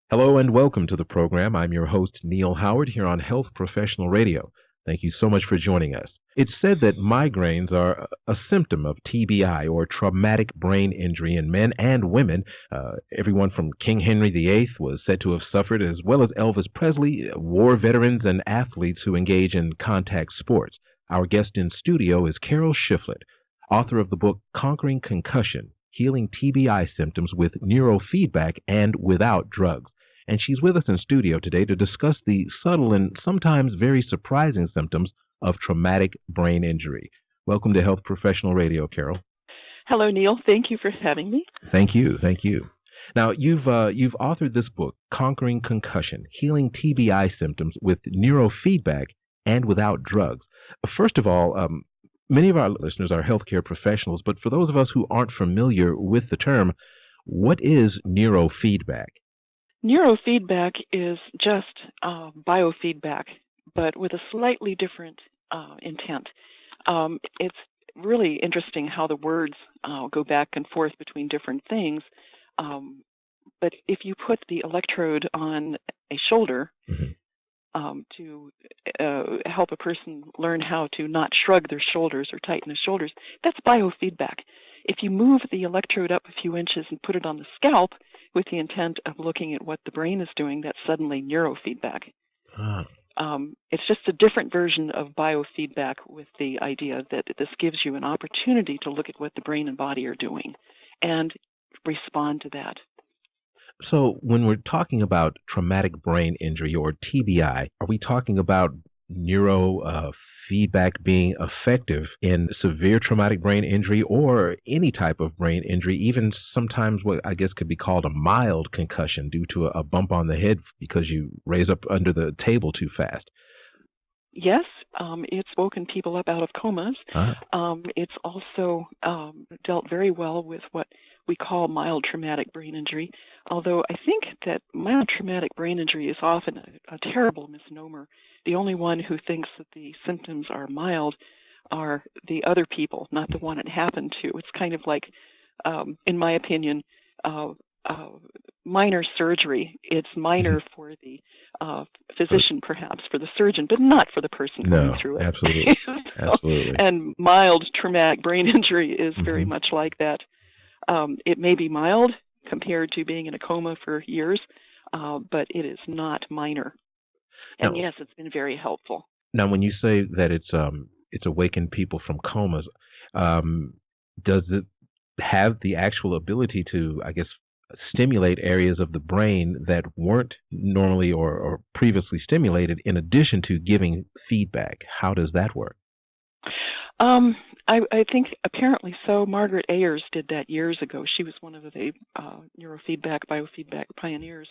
Hello and welcome to the program. I'm your host, Neal Howard, here on Health Professional Radio. Thank you so much for joining us. It's said that migraines are a symptom of TBI, or traumatic brain injury, in men and women. Everyone from King Henry VIII was said to have suffered, as well as Elvis Presley, war veterans, and athletes who engage in contact sports. Our guest in studio is Carol Shifflett, author of the book Conquering Concussion, Healing TBI Symptoms with Neurofeedback and Without Drugs. And she's with us in studio today to discuss the subtle and sometimes very surprising symptoms of traumatic brain injury. Welcome to Health Professional Radio, Carol. Hello, Neal. Thank you for having me. Thank you. Now, you've authored this book, Conquering Concussion, Healing TBI Symptoms with Neurofeedback and Without Drugs. First of all, many of our listeners are healthcare professionals, but for those of us who aren't familiar with the term, what is neurofeedback? Neurofeedback is just biofeedback, but with a slightly different intent. It's really interesting how the words go back and forth between different things. But if you put the electrode on a shoulder to help a person learn how to not shrug their shoulders or tighten their shoulders, that's biofeedback. If you move the electrode up a few inches and put it on the scalp with the intent of looking at what the brain is doing, that's suddenly neurofeedback. It's just a different version of biofeedback, with the idea that this gives you an opportunity to look at what the brain and body are doing and respond to that. So when we're talking about traumatic brain injury, or TBI, are we talking about neurofeedback being effective in severe traumatic brain injury, or any type of brain injury, even sometimes what I guess could be called a mild concussion due to a bump on the head because you raise up under the table too fast? Yes, it's woken people up out of comas. It's also dealt very well with what we call mild traumatic brain injury, although I think that mild traumatic brain injury is often a terrible misnomer. The only one who thinks that the symptoms are mild are the other people, not the one it happened to. It's kind of like, in my opinion, minor surgery. It's minor for the physician, perhaps, for the surgeon, but not for the person going through it. Absolutely. Absolutely. And mild traumatic brain injury is very much like that. It may be mild compared to being in a coma for years, but it is not minor. And yes, it's been very helpful. Now, when you say that it's awakened people from comas, does it have the actual ability to, I guess, stimulate areas of the brain that weren't normally or previously stimulated, in addition to giving feedback? How does that work? I think apparently so. Margaret Ayers did that years ago. She was one of the neurofeedback, biofeedback pioneers,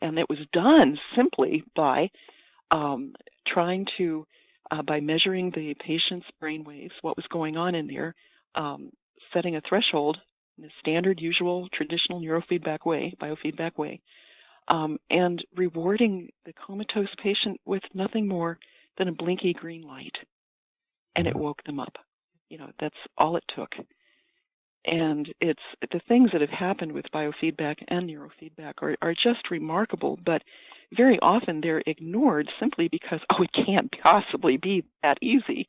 and it was done simply by trying to, by measuring the patient's brain waves, what was going on in there, setting a threshold in the standard, usual, traditional neurofeedback way, biofeedback way, and rewarding the comatose patient with nothing more than a blinky green light. And it woke them up. That's all it took. And it's the things that have happened with biofeedback and neurofeedback are just remarkable, but very often they're ignored simply because, it can't possibly be that easy.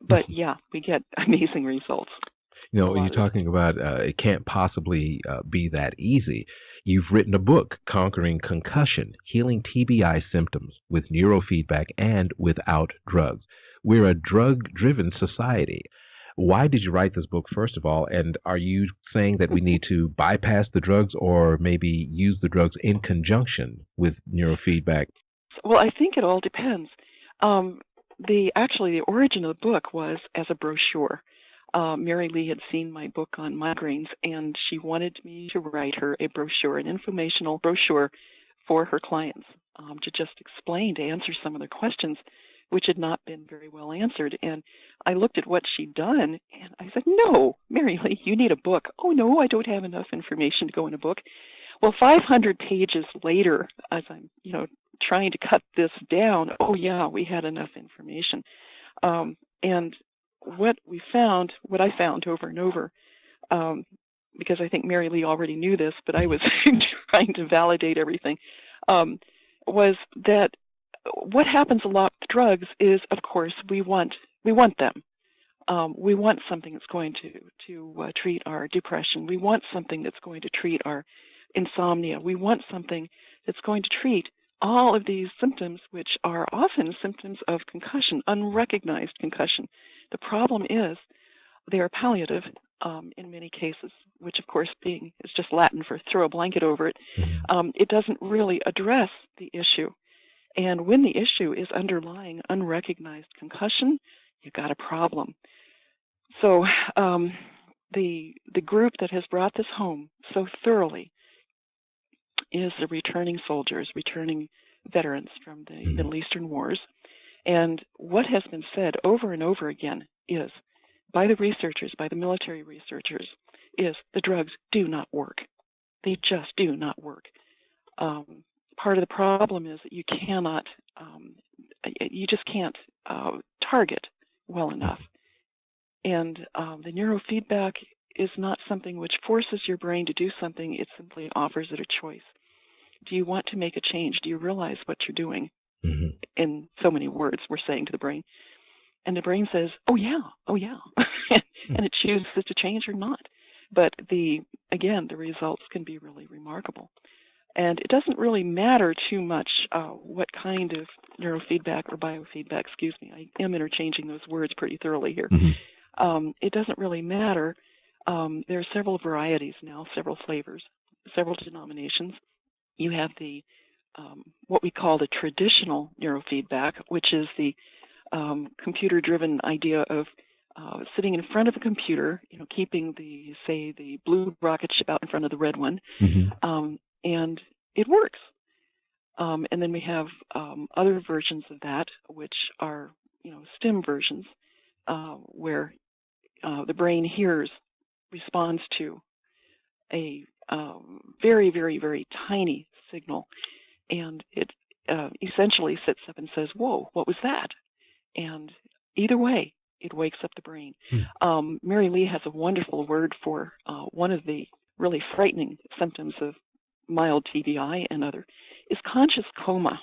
But yeah, we get amazing results. When you're talking about it can't possibly be that easy, you've written a book, Conquering Concussion, Healing TBI Symptoms with Neurofeedback and Without Drugs. We're a drug-driven society. Why did you write this book, first of all? And are you saying that we need to bypass the drugs, or maybe use the drugs in conjunction with neurofeedback? Well, I think it all depends. The origin of the book was as a brochure. Mary Lee had seen my book on migraines, and she wanted me to write her a brochure, an informational brochure for her clients, to just explain, to answer some of their questions, which had not been very well answered. And I looked at what she'd done, and I said, no, Mary Lee, you need a book. Oh, no, I don't have enough information to go in a book. Well, 500 pages later, as I'm, trying to cut this down, oh, yeah, we had enough information. And what I found over and over, because I think Mary Lee already knew this, but I was trying to validate everything, was that what happens a lot with drugs is, of course, we want them. We want something that's going to treat our depression. We want something that's going to treat our insomnia. We want something that's going to treat all of these symptoms, which are often symptoms of concussion, unrecognized concussion. The problem is they are palliative in many cases, which, of course, is just Latin for throw a blanket over it. It doesn't really address the issue. And when the issue is underlying unrecognized concussion, you've got a problem. So the group that has brought this home so thoroughly is the returning soldiers, returning veterans from the Middle Eastern wars. And what has been said over and over again is, by the researchers, by the military researchers, is the drugs do not work. They just do not work. Part of the problem is that you just can't target well enough. And the neurofeedback is not something which forces your brain to do something. It simply offers it a choice. Do you want to make a change? Do you realize what you're doing? In so many words, we're saying to the brain. And the brain says, oh, yeah. And it chooses to change or not. But again, the results can be really remarkable. And it doesn't really matter too much what kind of neurofeedback or biofeedback, I am interchanging those words pretty thoroughly here. It doesn't really matter. There are several varieties now, several flavors, several denominations. You have the what we call the traditional neurofeedback, which is the computer-driven idea of sitting in front of a computer, keeping the blue rocket ship out in front of the red one, and it works. And then we have other versions of that, which are STEM versions, where the brain responds to a very, very, very tiny signal, and it essentially sits up and says, "Whoa, what was that?" And either way, it wakes up the brain. Mary Lee has a wonderful word for one of the really frightening symptoms of mild TBI and other is conscious coma.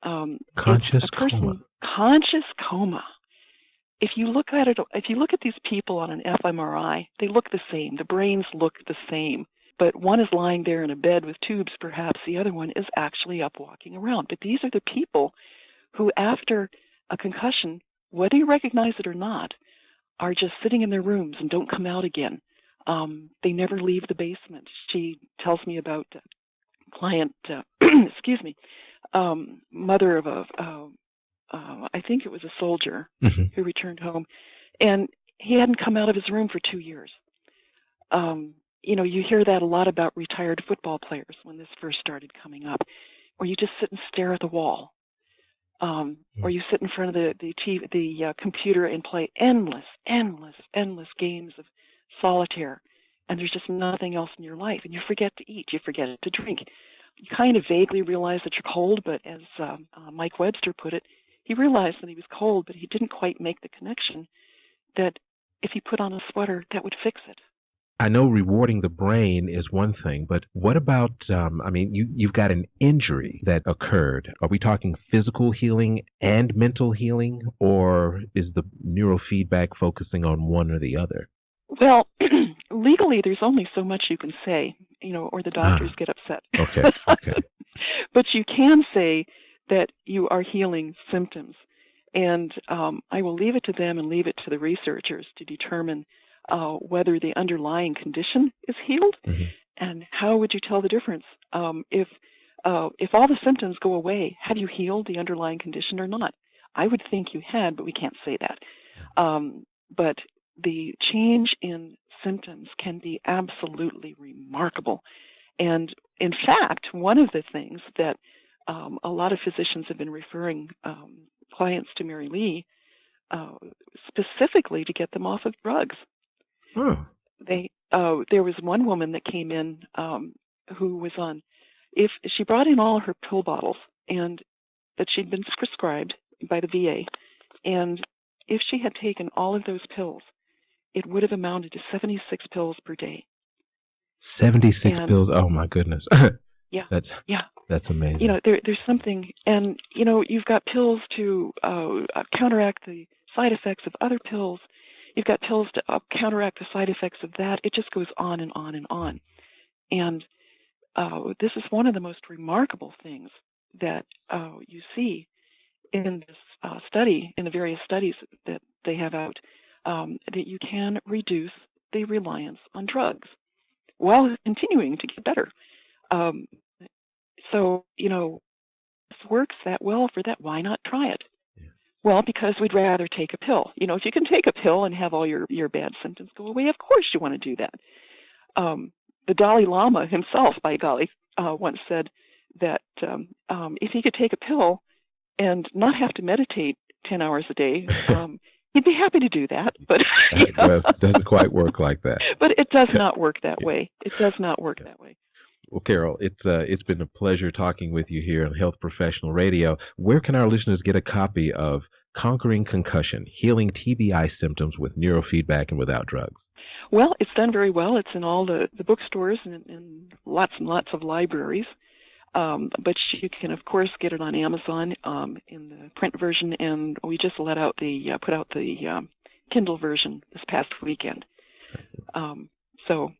Conscious coma. Conscious coma. If you look at it, if you look at these people on an fMRI, they look the same. The brains look the same. But one is lying there in a bed with tubes, perhaps. The other one is actually up walking around. But these are the people who, after a concussion, whether you recognize it or not, are just sitting in their rooms and don't come out again. They never leave the basement. She tells me about a client, mother of I think it was a soldier who returned home, and he hadn't come out of his room for 2 years. You hear that a lot about retired football players when this first started coming up, or you just sit and stare at the wall, or you sit in front of the computer and play endless games of solitaire, and there's just nothing else in your life, and you forget to eat, you forget to drink. You kind of vaguely realize that you're cold, but as Mike Webster put it, he realized that he was cold, but he didn't quite make the connection that if he put on a sweater, that would fix it. I know rewarding the brain is one thing, but what about, you've got an injury that occurred. Are we talking physical healing and mental healing, or is the neurofeedback focusing on one or the other? Well, legally, there's only so much you can say, or the doctors get upset. Okay. But you can say that you are healing symptoms. And I will leave it to them and leave it to the researchers to determine whether the underlying condition is healed. And how would you tell the difference? If all the symptoms go away, have you healed the underlying condition or not? I would think you had, but we can't say that. But the change in symptoms can be absolutely remarkable. And in fact, one of the things that a lot of physicians have been referring clients to Mary Lee specifically to get them off of drugs. There was one woman that came in who was on, if she brought in all her pill bottles and that she'd been prescribed by the VA, and if she had taken all of those pills, it would have amounted to 76 pills per day. 76 pills? Oh, my goodness. Yeah. That's amazing. You know, there's something, and you know, you've got pills to counteract the side effects of other pills. You've got pills to counteract the side effects of that. It just goes on and on and on. And this is one of the most remarkable things that you see in this study, in the various studies that they have out, that you can reduce the reliance on drugs while continuing to get better. So, you know, this works that well for that. Why not try it? Yeah. Well, because we'd rather take a pill. You know, if you can take a pill and have all your bad symptoms go away, of course you want to do that. The Dalai Lama himself, by golly, once said that if he could take a pill and not have to meditate 10 hours a day, he'd be happy to do that. But it doesn't quite work like that. But it does not work that way. It does not work that way. Well, Carol, it's been a pleasure talking with you here on Health Professional Radio. Where can our listeners get a copy of Conquering Concussion, Healing TBI Symptoms with Neurofeedback and Without Drugs? Well, it's done very well. It's in all the bookstores and lots of libraries. But you can, of course, get it on Amazon in the print version, and we just put out the Kindle version this past weekend. So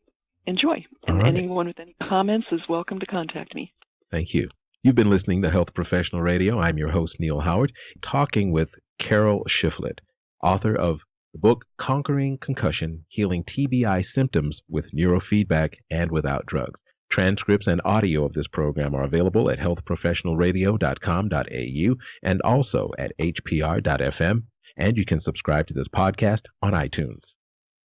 enjoy. And anyone with any comments is welcome to contact me. Thank you. You've been listening to Health Professional Radio. I'm your host, Neal Howard, talking with Carol Shifflett, author of the book Conquering Concussion, Healing TBI Symptoms with Neurofeedback and Without Drugs. Transcripts and audio of this program are available at healthprofessionalradio.com.au and also at hpr.fm. And you can subscribe to this podcast on iTunes.